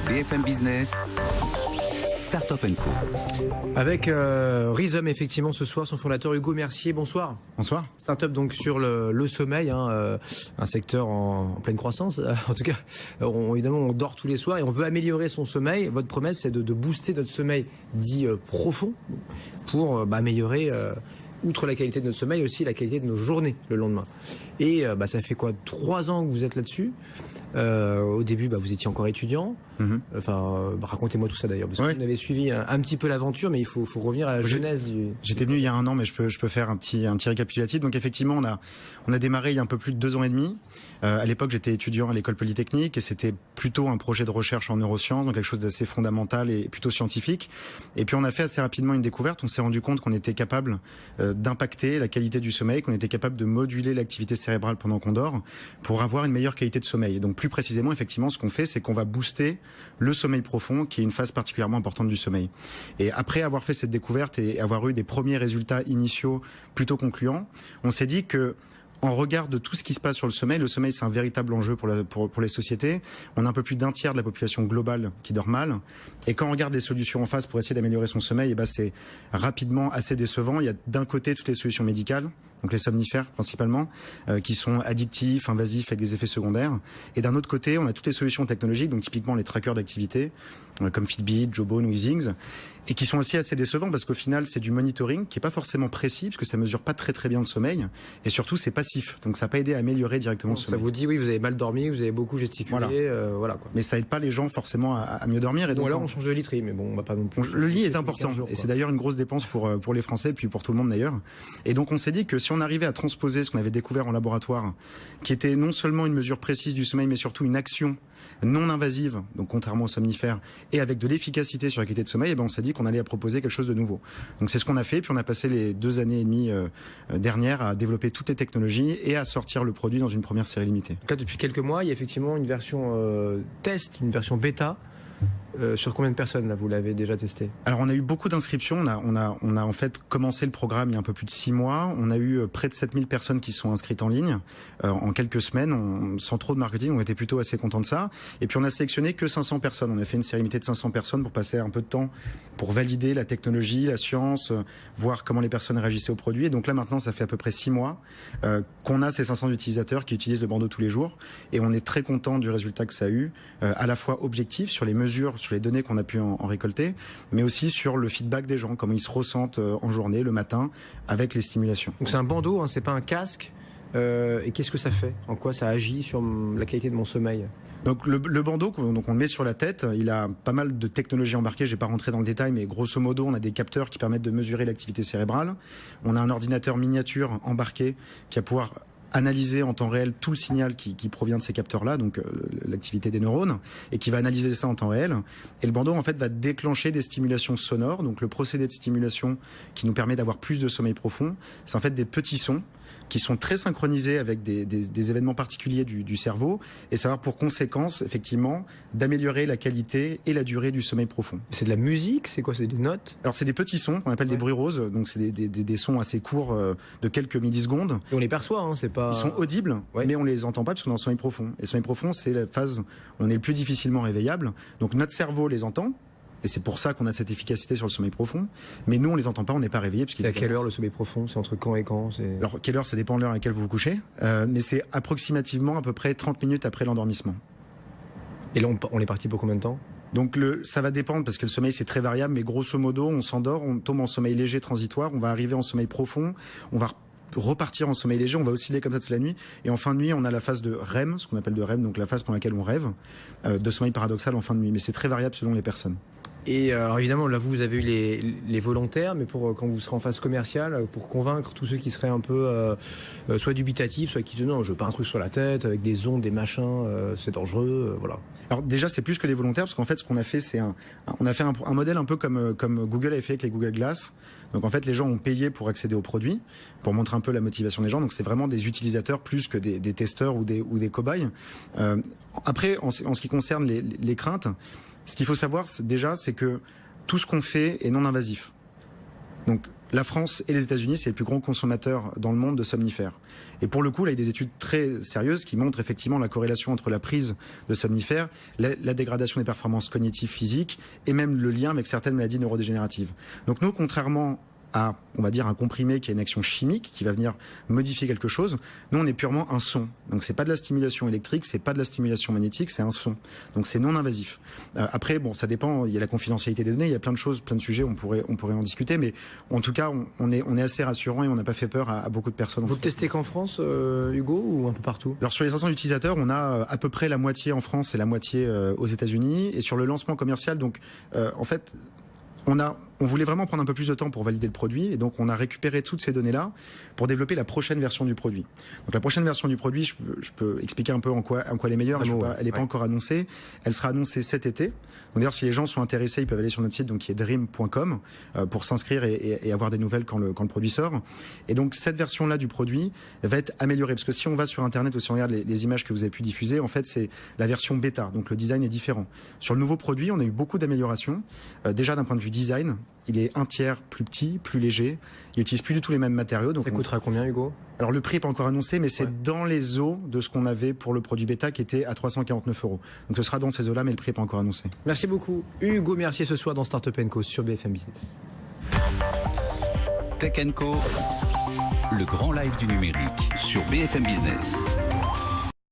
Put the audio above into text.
BFM Business, Startup & Co. Avec Rhizome, effectivement, ce soir, son fondateur Hugo Mercier. Bonsoir. Bonsoir. Startup donc sur le sommeil, un secteur en pleine croissance. En tout cas, évidemment, on dort tous les soirs et on veut améliorer son sommeil. Votre promesse, c'est de booster notre sommeil dit profond pour améliorer, outre la qualité de notre sommeil, aussi la qualité de nos journées le lendemain. Et ça fait quoi, 3 ans que vous êtes là-dessus? Au début, vous étiez encore étudiant. Racontez-moi tout ça d'ailleurs, parce que vous avez suivi un petit peu l'aventure, mais il faut revenir à la genèse du... J'étais venu il y a 1 an, mais je peux faire un petit récapitulatif. Donc effectivement, on a démarré il y a un peu plus de 2 ans et demi. À l'époque, j'étais étudiant à l'école polytechnique et c'était plutôt un projet de recherche en neurosciences, donc quelque chose d'assez fondamental et plutôt scientifique. Et puis on a fait assez rapidement une découverte. On s'est rendu compte qu'on était capable d'impacter la qualité du sommeil, qu'on était capable de moduler l'activité cérébrale pendant qu'on dort pour avoir une meilleure qualité de sommeil. Donc plus précisément, effectivement, ce qu'on fait, c'est qu'on va booster le sommeil profond, qui est une phase particulièrement importante du sommeil. Et après avoir fait cette découverte et avoir eu des premiers résultats initiaux plutôt concluants, on s'est dit que en regard de tout ce qui se passe sur le sommeil c'est un véritable enjeu pour les sociétés. On a un peu plus d'1 tiers de la population globale qui dort mal. Et quand on regarde les solutions en face pour essayer d'améliorer son sommeil, c'est rapidement assez décevant. Il y a d'un côté toutes les solutions médicales, donc les somnifères principalement, qui sont addictifs, invasifs, avec des effets secondaires. Et d'un autre côté, on a toutes les solutions technologiques, donc typiquement les trackers d'activité, comme Fitbit, Jawbone ou Easings, et qui sont aussi assez décevants parce qu'au final, c'est du monitoring qui est pas forcément précis, parce que ça mesure pas très bien le sommeil, et surtout c'est passif, donc ça n'a pas aidé à améliorer directement le sommeil. Ça vous dit, oui, vous avez mal dormi, vous avez beaucoup gesticulé, voilà quoi. Mais ça aide pas les gens forcément à mieux dormir. Et donc, alors on change de literie, mais bon, on va pas non plus... Le lit est important, et c'est d'ailleurs une grosse dépense pour les Français, puis pour tout le monde d'ailleurs. Et donc on s'est dit que si on arrivait à transposer ce qu'on avait découvert en laboratoire, qui était non seulement une mesure précise du sommeil, mais surtout une action non invasive, donc contrairement aux somnifères, et avec de l'efficacité sur la qualité de sommeil, on s'est dit qu'on allait proposer quelque chose de nouveau. Donc c'est ce qu'on a fait, puis on a passé les 2 années et demie dernières à développer toutes les technologies et à sortir le produit dans une première série limitée. Donc là, depuis quelques mois, il y a effectivement une version test, une version bêta. Sur combien de personnes là, vous l'avez déjà testé? Alors on a eu beaucoup d'inscriptions, on a en fait commencé le programme il y a un peu plus de 6 mois, on a eu près de 7000 personnes qui sont inscrites en ligne en quelques semaines, sans trop de marketing, on était plutôt assez contents de ça. Et puis on a sélectionné que 500 personnes, on a fait une série limitée de 500 personnes pour passer un peu de temps pour valider la technologie, la science, voir comment les personnes réagissaient au produit. Et donc là maintenant ça fait à peu près 6 mois qu'on a ces 500 utilisateurs qui utilisent le bandeau tous les jours, et on est très content du résultat que ça a eu, à la fois objectif sur les mesures, sur les données qu'on a pu en récolter, mais aussi sur le feedback des gens, comment ils se ressentent en journée, le matin, avec les stimulations. Donc c'est un bandeau, c'est pas un casque. Et qu'est-ce que ça fait? En quoi ça agit sur la qualité de mon sommeil? Donc le bandeau, donc on le met sur la tête, il a pas mal de technologies embarquées, je vais pas rentrer dans le détail, mais grosso modo on a des capteurs qui permettent de mesurer l'activité cérébrale. On a un ordinateur miniature embarqué qui va pouvoir analyser en temps réel tout le signal qui provient de ces capteurs-là, donc l'activité des neurones, et qui va analyser ça en temps réel. Et le bandeau, en fait, va déclencher des stimulations sonores. Donc le procédé de stimulation qui nous permet d'avoir plus de sommeil profond, c'est en fait des petits sons qui sont très synchronisés avec des événements particuliers du cerveau, et ça a pour conséquence, effectivement, d'améliorer la qualité et la durée du sommeil profond. C'est de la musique? C'est quoi? C'est des notes? Alors c'est des petits sons qu'on appelle des bruits roses, donc c'est des sons assez courts de quelques millisecondes. Et on les perçoit, c'est pas... Ils sont audibles, mais on les entend pas parce qu'on est en sommeil profond. Et le sommeil profond, c'est la phase où on est le plus difficilement réveillable, donc notre cerveau les entend. Et c'est pour ça qu'on a cette efficacité sur le sommeil profond. Mais nous, on les entend pas, on n'est pas réveillé. C'est à quelle heure le sommeil profond? C'est entre quand et quand? Alors, quelle heure, ça dépend de l'heure à laquelle vous vous couchez. Mais c'est approximativement à peu près 30 minutes après l'endormissement. Et là, on est parti pour combien de temps? Donc ça va dépendre parce que le sommeil c'est très variable, mais grosso modo, on s'endort, on tombe en sommeil léger transitoire, on va arriver en sommeil profond, on va repartir en sommeil léger, on va osciller comme ça toute la nuit, et en fin de nuit on a la phase de REM, ce qu'on appelle de REM, donc la phase pendant laquelle on rêve, de sommeil paradoxal en fin de nuit, mais c'est très variable selon les personnes. Et alors évidemment, là vous avez eu les volontaires, mais pour quand vous serez en phase commerciale, pour convaincre tous ceux qui seraient un peu soit dubitatifs, soit qui disent non, je veux pas un truc sur la tête avec des ondes, des machins, c'est dangereux, voilà. Alors déjà c'est plus que les volontaires, parce qu'en fait ce qu'on a fait c'est on a fait un modèle un peu comme Google avait fait avec les Google Glass. Donc en fait les gens ont payé pour accéder aux produits, pour montrer un peu la motivation des gens. Donc c'est vraiment des utilisateurs plus que des testeurs ou des cobayes. Après en ce qui concerne les craintes, ce qu'il faut savoir déjà, c'est que tout ce qu'on fait est non invasif. Donc la France et les États-Unis, c'est les plus grands consommateurs dans le monde de somnifères. Et pour le coup, là, il y a des études très sérieuses qui montrent effectivement la corrélation entre la prise de somnifères, la dégradation des performances cognitives physiques et même le lien avec certaines maladies neurodégénératives. Donc nous, contrairement à, on va dire, un comprimé qui a une action chimique, qui va venir modifier quelque chose. Nous, on est purement un son. Donc, c'est pas de la stimulation électrique, c'est pas de la stimulation magnétique, c'est un son. Donc, c'est non invasif. Après, bon, ça dépend. Il y a la confidentialité des données, il y a plein de choses, plein de sujets, on pourrait en discuter. Mais en tout cas, on est assez rassurant et on n'a pas fait peur à beaucoup de personnes. Vous le testez qu'en France, Hugo, ou un peu partout? Alors, sur les 500 utilisateurs, on a à peu près la moitié en France et la moitié aux États-Unis. Et sur le lancement commercial, donc, en fait, on voulait vraiment prendre un peu plus de temps pour valider le produit et donc on a récupéré toutes ces données-là pour développer la prochaine version du produit. Donc la prochaine version du produit, je peux expliquer un peu en quoi elle est meilleure. Elle n'est pas encore annoncée. Elle sera annoncée cet été. Donc d'ailleurs, si les gens sont intéressés, ils peuvent aller sur notre site, donc qui est dream.com, pour s'inscrire et avoir des nouvelles quand le produit sort. Et donc cette version-là du produit va être améliorée parce que si on va sur Internet ou si on regarde les images que vous avez pu diffuser, en fait c'est la version bêta. Donc le design est différent. Sur le nouveau produit, on a eu beaucoup d'améliorations. Déjà d'un point de vue design, il est un tiers plus petit, plus léger. Il n'utilise plus du tout les mêmes matériaux. Donc ça coûtera combien, Hugo? Alors le prix n'est pas encore annoncé, mais c'est dans les eaux de ce qu'on avait pour le produit bêta qui était à 349 €. Donc ce sera dans ces eaux-là, mais le prix n'est pas encore annoncé. Merci beaucoup, Hugo Mercier, ce soir dans Startup & Co sur BFM Business. Tech & Co, le grand live du numérique sur BFM Business.